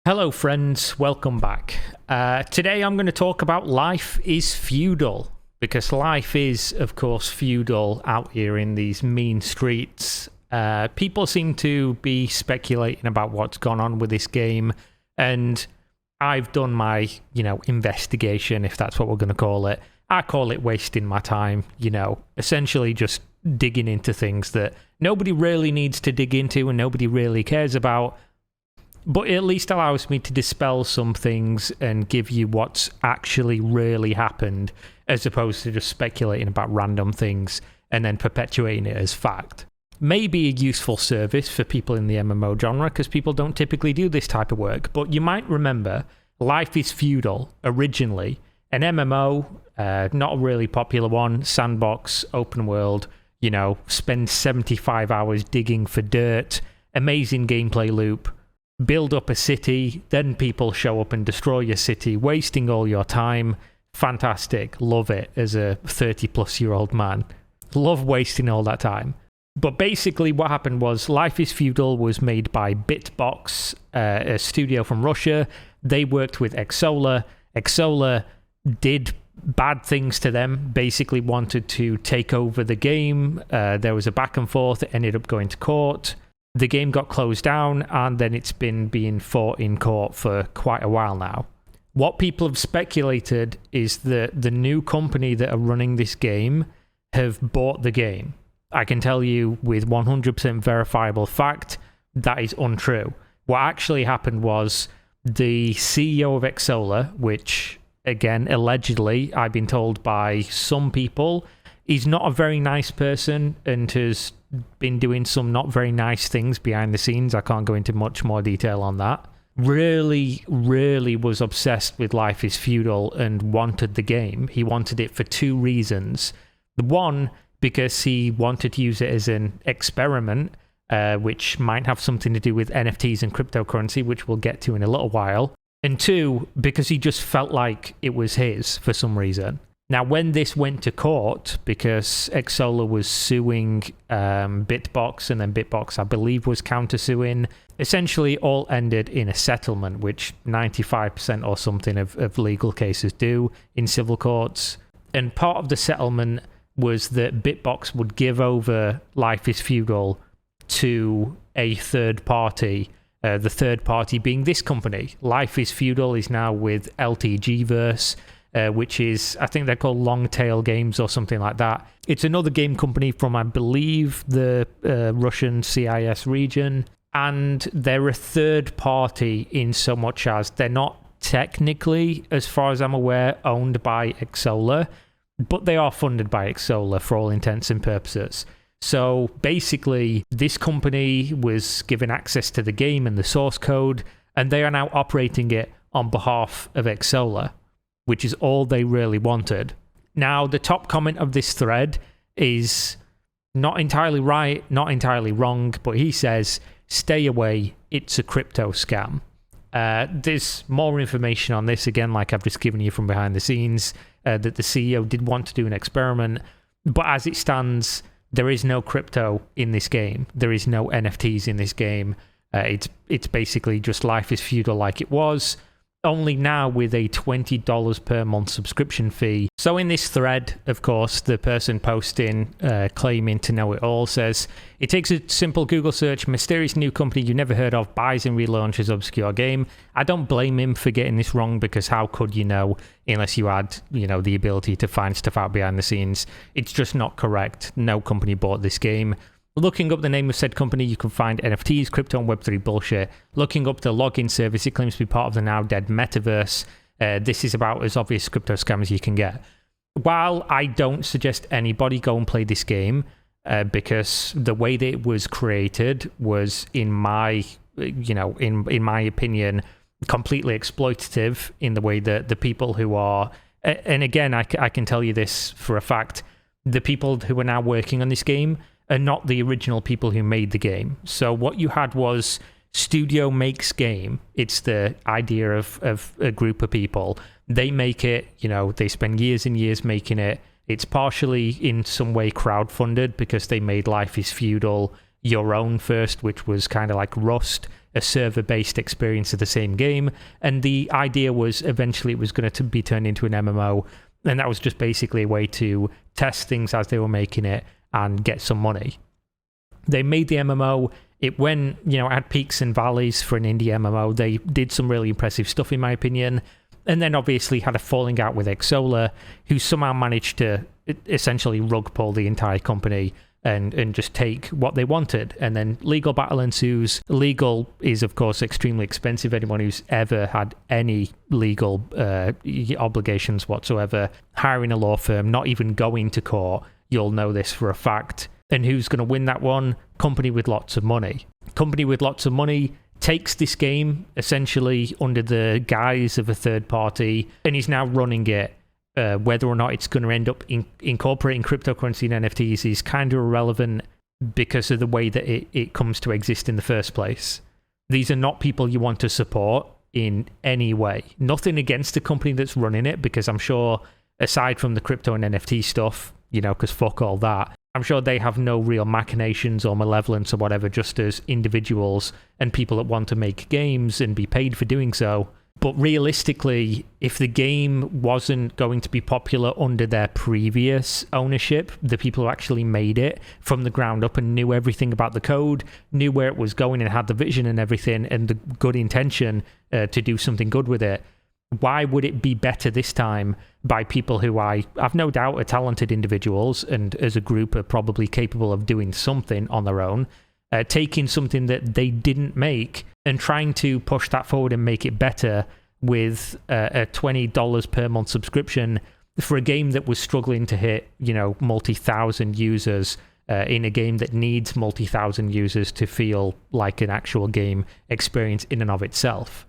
Hello friends, welcome back. Today I'm going to talk about life is feudal, because life is, of course, feudal out here in these mean streets. People seem to be speculating about what's gone on with this game, and I've done my, investigation, if that's what we're going to call it. I call it wasting my time, essentially just digging into things that nobody really needs to dig into and nobody really cares about. But it at least allows me to dispel some things and give you what's actually really happened, as opposed to just speculating about random things and then perpetuating it as fact. Maybe a useful service for people in the MMO genre, because people don't typically do this type of work. But you might remember Life is Feudal, originally an MMO, not a really popular one, sandbox, open world, spend 75 hours digging for dirt, amazing gameplay loop. Build up a city, then people show up and destroy your city, wasting all your time. Fantastic. Love it as a 30-plus-year-old man. Love wasting all that time. But basically what happened was Life is Feudal was made by Bitbox, a studio from Russia. They worked with Xsolla. Xsolla did bad things to them, basically wanted to take over the game. There was a back and forth. It ended up going to court. The game got closed down, and then it's been being fought in court for quite a while now. What people have speculated is that the new company that are running this game have bought the game. I can tell you with 100% verifiable fact, that is untrue. What actually happened was the CEO of Xsolla, which, again, allegedly, I've been told by some people, he's not a very nice person and has been doing some not very nice things behind the scenes. I can't go into much more detail on that. Really was obsessed with Life is Feudal and wanted the game. He wanted it for two reasons. The one, because he wanted to use it as an experiment, which might have something to do with NFTs and cryptocurrency, which we'll get to in a little while. And two, because he just felt like it was his for some reason. Now, when this went to court, because Xsolla was suing Bitbox, and then Bitbox, I believe, was countersuing, essentially all ended in a settlement, which 95% or something of legal cases do in civil courts. And part of the settlement was that Bitbox would give over Life is Feudal to a third party, the third party being this company. Life is Feudal is now with LTGverse, which is, I think they're called Long Tail Games or something like that. It's another game company from, I believe, the Russian CIS region. And they're a third party in so much as they're not technically, as far as I'm aware, owned by Xsolla, but they are funded by Xsolla for all intents and purposes. So basically, this company was given access to the game and the source code, and they are now operating it on behalf of Xsolla, which is all they really wanted. Now, the top comment of this thread is not entirely right, not entirely wrong, but he says, stay away, it's a crypto scam. There's more information on this, again, like I've just given you from behind the scenes, that the CEO did want to do an experiment, but as it stands, there is no crypto in this game. There is no NFTs in this game. It's basically just Life is Feudal like it was, only now with a $20 per month subscription fee. So in this thread, of course, the person posting, claiming to know it all, says, it takes a simple Google search, mysterious new company you never heard of buys and relaunches obscure game. I don't blame him for getting this wrong, because how could you know unless you had, the ability to find stuff out behind the scenes? It's just not correct. No company bought this game. Looking up the name of said company, you can find NFTs, crypto, and Web3 bullshit. Looking up the login service, it claims to be part of the now dead metaverse. This is about as obvious crypto scam as you can get. While I don't suggest anybody go and play this game, because the way that it was created was, in my opinion, completely exploitative in the way that the people who are, and again, I can tell you this for a fact, the people who are now working on this game are not the original people who made the game. So what you had was studio makes game. It's the idea of a group of people. They make it, they spend years and years making it. It's partially in some way crowdfunded because they made Life is Feudal your own first, which was kind of like Rust, a server-based experience of the same game. And the idea was eventually it was going to be turned into an MMO, and that was just basically a way to test things as they were making it and get some money. They made the MMO. It went, it had peaks and valleys for an indie MMO. They did some really impressive stuff, in my opinion. And then obviously had a falling out with Xsola, who somehow managed to essentially rug pull the entire company and just take what they wanted. And then legal battle ensues. Legal is, of course, extremely expensive. Anyone who's ever had any legal obligations whatsoever, hiring a law firm, not even going to court, you'll know this for a fact. And who's going to win that one? Company with lots of money. Company with lots of money takes this game essentially under the guise of a third party and is now running it. Whether or not it's going to end up incorporating cryptocurrency and NFTs is kind of irrelevant because of the way that it comes to exist in the first place. These are not people you want to support in any way. Nothing against the company that's running it, because I'm sure aside from the crypto and NFT stuff, because fuck all that, I'm sure they have no real machinations or malevolence or whatever, just as individuals and people that want to make games and be paid for doing so. But realistically, if the game wasn't going to be popular under their previous ownership, the people who actually made it from the ground up and knew everything about the code, knew where it was going and had the vision and everything and the good intention to do something good with it, why would it be better this time by people who I have no doubt are talented individuals and as a group are probably capable of doing something on their own, taking something that they didn't make and trying to push that forward and make it better with a $20 per month subscription for a game that was struggling to hit, multi-thousand users in a game that needs multi-thousand users to feel like an actual game experience in and of itself.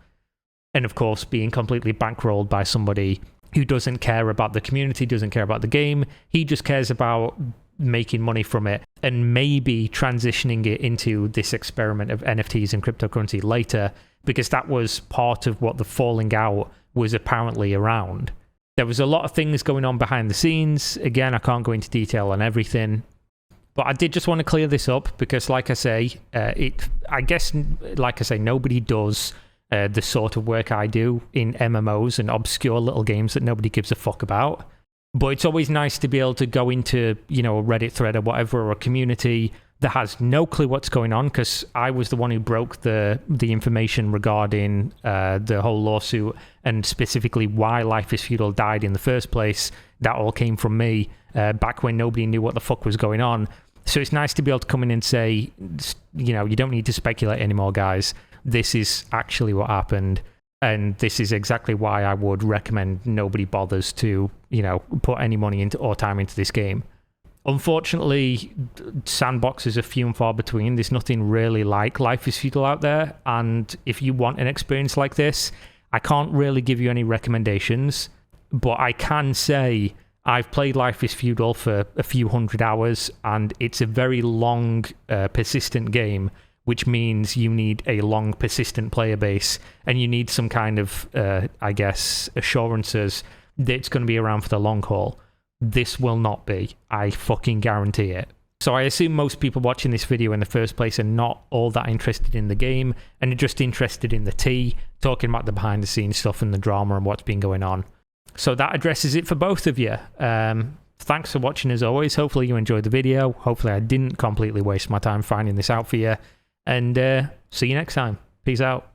And of course, being completely bankrolled by somebody who doesn't care about the community, doesn't care about the game. He just cares about making money from it and maybe transitioning it into this experiment of NFTs and cryptocurrency later, because that was part of what the falling out was apparently around. There was a lot of things going on behind the scenes. Again, I can't go into detail on everything, but I did just want to clear this up because, like I say, nobody does the sort of work I do in MMOs and obscure little games that nobody gives a fuck about. But it's always nice to be able to go into, a Reddit thread or whatever, or a community that has no clue what's going on, because I was the one who broke the information regarding the whole lawsuit and specifically why Life is Feudal died in the first place. That all came from me back when nobody knew what the fuck was going on. So it's nice to be able to come in and say, you don't need to speculate anymore, guys. This is actually what happened. And this is exactly why I would recommend nobody bothers to, put any money into or time into this game. Unfortunately, sandboxes are few and far between. There's nothing really like Life is Feudal out there. And if you want an experience like this, I can't really give you any recommendations. But I can say I've played Life is Feudal for a few hundred hours, and it's a very long, persistent game, which means you need a long, persistent player base, and you need some kind of, assurances that it's going to be around for the long haul. This will not be. I fucking guarantee it. So I assume most people watching this video in the first place are not all that interested in the game, and are just interested in the tea, talking about the behind-the-scenes stuff and the drama and what's been going on. So that addresses it for both of you. Thanks for watching as always. Hopefully you enjoyed the video. Hopefully I didn't completely waste my time finding this out for you. And see you next time. Peace out.